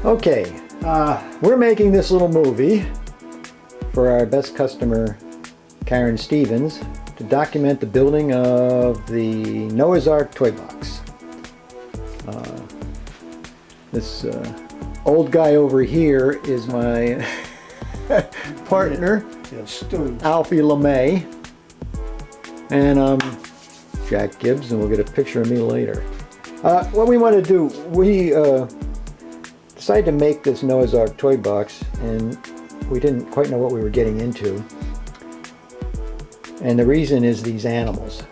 Okay, we're making this little movie for our best customer, Karen Stevens, to document the building of the Noah's Ark toy box. This old guy over here is my partner, Alfie LeMay, and Jack Gibbs, and we'll get a picture of me later. What we want to do, we decided to make this Noah's Ark toy box, and we didn't quite know what we were getting into. And the reason is these animals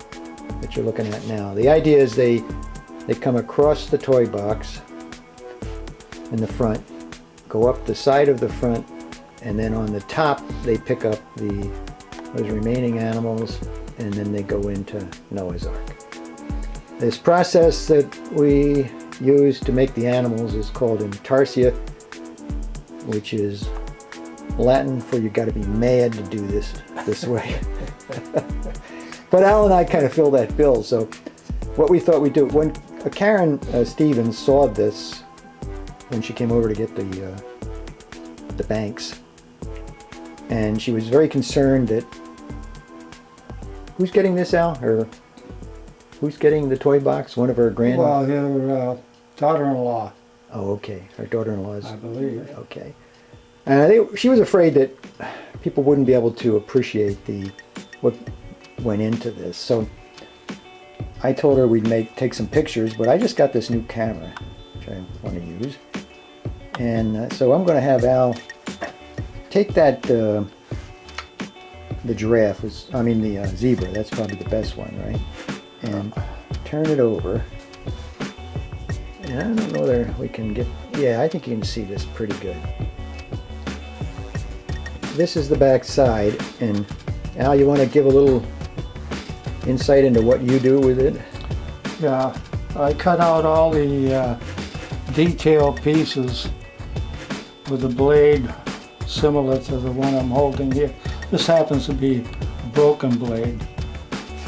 that you're looking at now. The idea is they come across the toy box in the front, go up the side of the front, and then on the top they pick up those remaining animals, and then they go into Noah's Ark. This process that we use to make the animals is called intarsia, which is Latin for you got to be mad to do this way. But Al and I kind of fill that bill. So what we thought we'd do, when Karen Stevens saw this, when she came over to get the banks, and she was very concerned that who's getting this, Al? Or who's getting the toy box? One of her Well, her daughter-in-law. Oh, okay. Her daughter-in-law's. I believe. Okay. And I think she was afraid that people wouldn't be able to appreciate what went into this. So I told her we'd take some pictures, but I just got this new camera, which I want to use. And so I'm going to have Al take that, the giraffe, the zebra, that's probably the best one, right? And turn it over. And I don't know whether we can get, yeah, I think you can see this pretty good. This is the back side, and Al, you want to give a little insight into what you do with it? Yeah, I cut out all the detail pieces with a blade similar to the one I'm holding here. This happens to be a broken blade,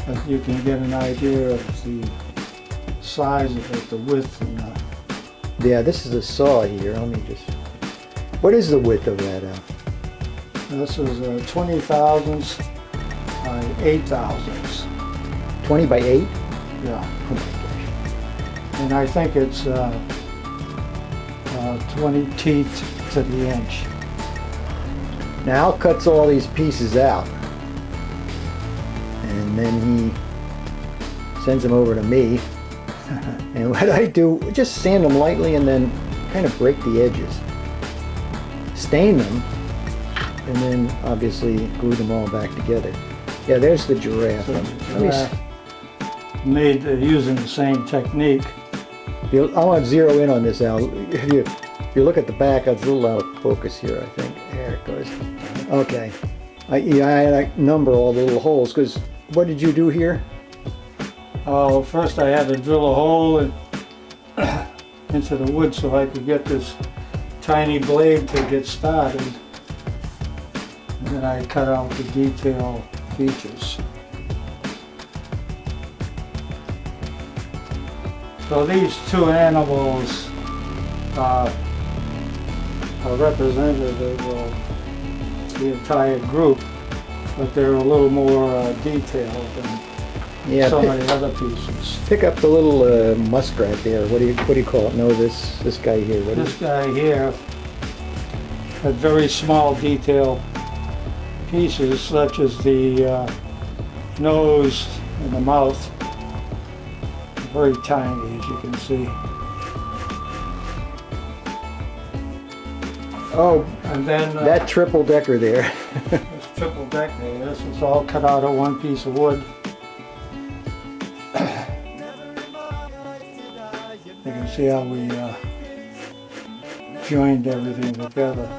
but you can get an idea of the size of it, the width. And yeah, this is a saw here. Let me just... What is the width of that, Al? This is 20 thousandths by 8 thousandths. 20 by 8? Yeah. Oh my gosh. And I think it's 20 teeth to the inch. Now Al cuts all these pieces out, and then he sends them over to me. And what I do, just sand them lightly and then kind of break the edges. Stain them, and then obviously glue them all back together. Yeah, there's the giraffe. Made using the same technique. I want to zero in on this, Al. If you look at the back, it's a little out of focus here, I think. There it goes. Okay. I number all the little holes, because what did you do here? Oh, first I had to drill a hole into the wood so I could get this tiny blade to get started. And then I cut out the detail features. So these two animals are representative of the entire group, but they're a little more detailed than some of the other pieces. Pick up the little muskrat there. What do you call it? No, this guy here. This guy here had very small detail pieces, such as the nose and the mouth. Very tiny, as you can see. Oh, and then that triple decker there. This triple decker, this is all cut out of one piece of wood. You can see how we joined everything together.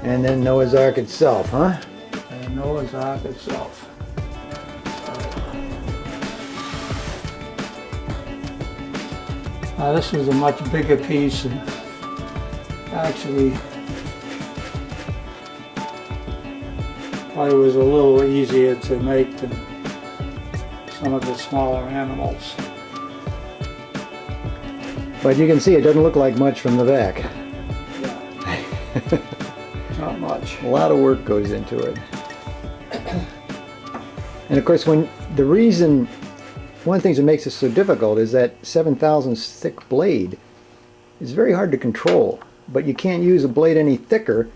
And then Noah's Ark itself, huh? And Noah's Ark itself. Now this was a much bigger piece, and actually it was a little easier to make than some of the smaller animals. But you can see it doesn't look like much from the back. Not much. A lot of work goes into it. And of course, one of the things that makes it so difficult is that 7,000 thick blade is very hard to control. But you can't use a blade any thicker,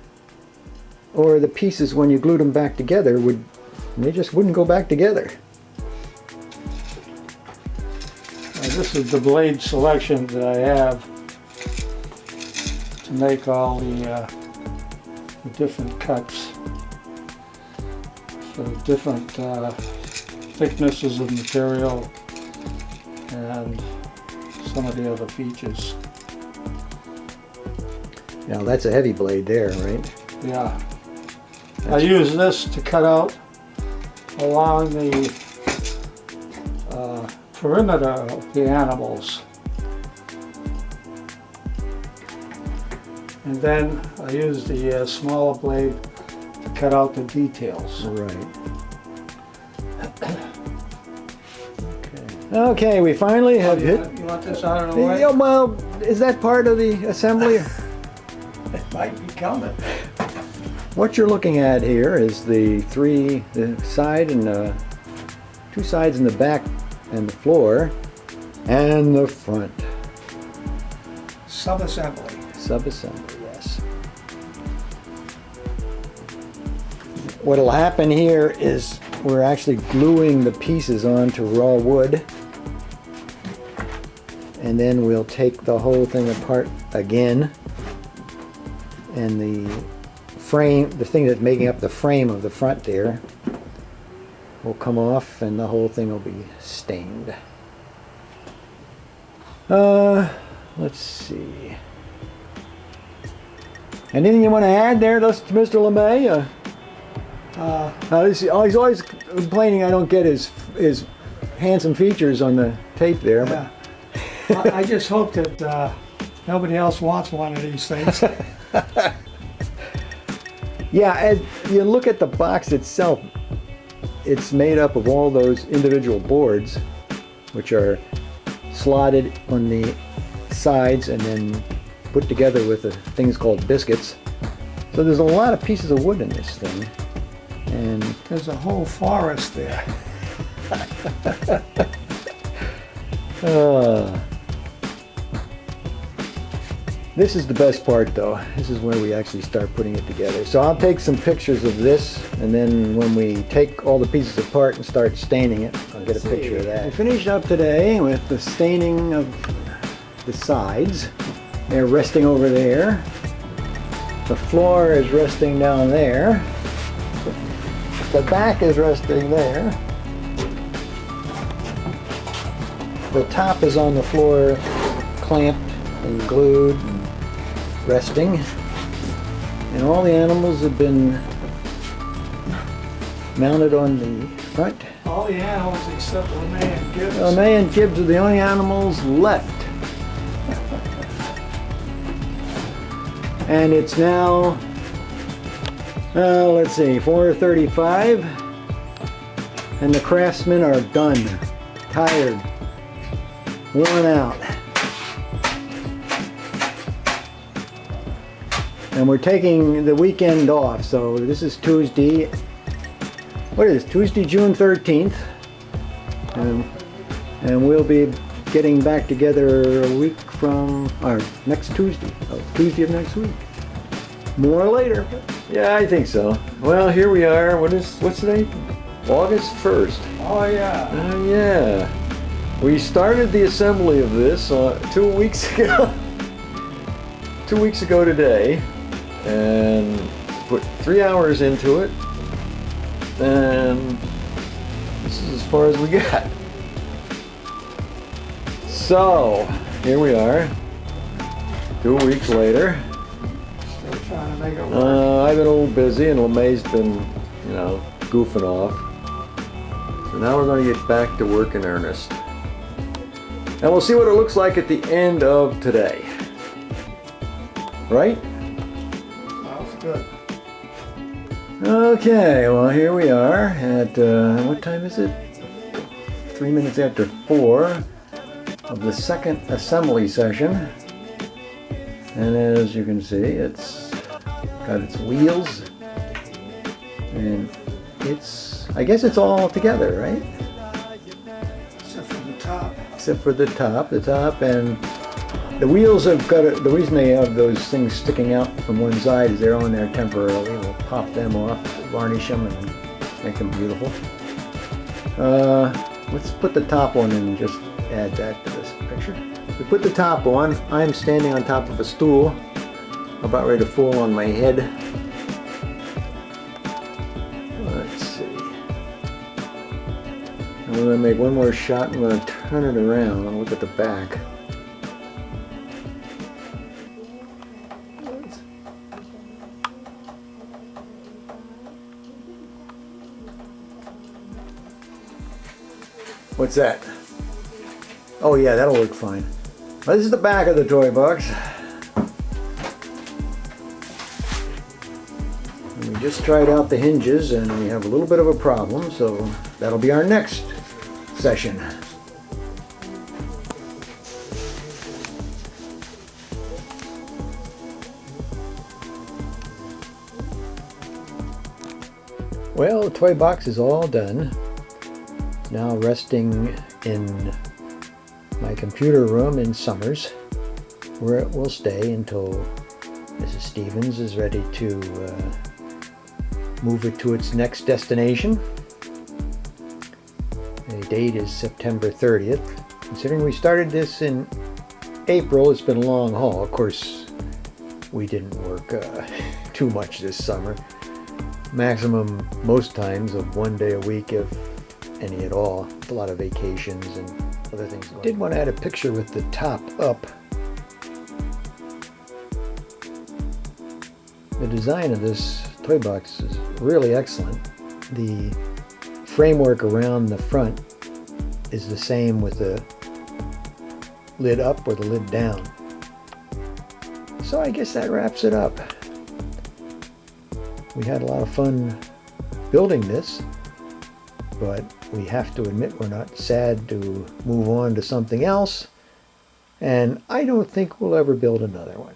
or the pieces, when you glued them back together, they just wouldn't go back together. This is the blade selection that I have to make all the different cuts for different thicknesses of material and some of the other features. Now that's a heavy blade there, right? Yeah. I use this to cut out along the perimeter of the animals. And then I use the smaller blade to cut out the details. Right. Okay, we finally have hit. You want this out of the way? Yeah, well, is that part of the assembly? It might be coming. What you're looking at here is the side and two sides in the back and the floor, and the front. Sub-assembly. Sub-assembly, yes. What'll happen here is we're actually gluing the pieces onto raw wood, and then we'll take the whole thing apart again, and the frame, the thing that's making up the frame of the front there, will come off, and the whole thing will be stained. Let's see. Anything you want to add there, to Mr. LeMay? He's always complaining I don't get his handsome features on the tape there. Yeah. I just hope that nobody else wants one of these things. Yeah, as you look at the box itself, it's made up of all those individual boards, which are slotted on the sides and then put together with things called biscuits. So there's a lot of pieces of wood in this thing. And there's a whole forest there. This is the best part, though. This is where we actually start putting it together. So I'll take some pictures of this, and then when we take all the pieces apart and start staining it, I'll get a picture of that. We finished up today with the staining of the sides. They're resting over there. The floor is resting down there. The back is resting there. The top is on the floor, clamped and glued and resting. And all the animals have been mounted on the front. All the animals except LeMay and Gibbs. LeMay and Gibbs are the only animals left. And it's now, let's see, 4:35, and the craftsmen are done, tired, worn out. And we're taking the weekend off, so this is Tuesday. What is this? Tuesday, June 13th. And we'll be getting back together a week from, or next Tuesday. Tuesday of next week. More later. Yeah, I think so. Well, here we are. What's today? August 1st. Oh yeah. Yeah. We started the assembly of this 2 weeks ago. 2 weeks ago today. And put 3 hours into it. And this is as far as we got. So, here we are. 2 weeks later. Still trying to make it work. I've been a little busy, and LeMay's been, goofing off. So now we're going to get back to work in earnest. And we'll see what it looks like at the end of today. Right? Sounds good. Okay, well here we are at, what time is it? 3 minutes after 4 of the second assembly session. And as you can see, it's got its wheels. And it's, I guess it's all together, right? Except for the top. Except for the top, and the wheels have got the reason they have those things sticking out from one side is they're on there temporarily. We'll pop them off, varnish them, and make them beautiful. Let's put the top on and just add that to this picture. We put the top on. I'm standing on top of a stool, about ready to fall on my head. Let's see. I'm going to make one more shot. I'm going to turn it around and look at the back. What's that? Oh yeah, that'll work fine. Well, this is the back of the toy box. And we just tried out the hinges and we have a little bit of a problem, so that'll be our next session. Well, the toy box is all done. Now resting in my computer room in Summers, where it will stay until Mrs. Stevens is ready to move it to its next destination. The date is September 30th. Considering we started this in April, it's been a long haul. Of course, we didn't work too much this summer. Maximum, most times, of 1 day a week, if any at all. A lot of vacations and other things. I did want to add a picture with the top up. The design of this toy box is really excellent. The framework around the front is the same with the lid up or the lid down. So I guess that wraps it up. We had a lot of fun building this, but we have to admit we're not sad to move on to something else, and I don't think we'll ever build another one.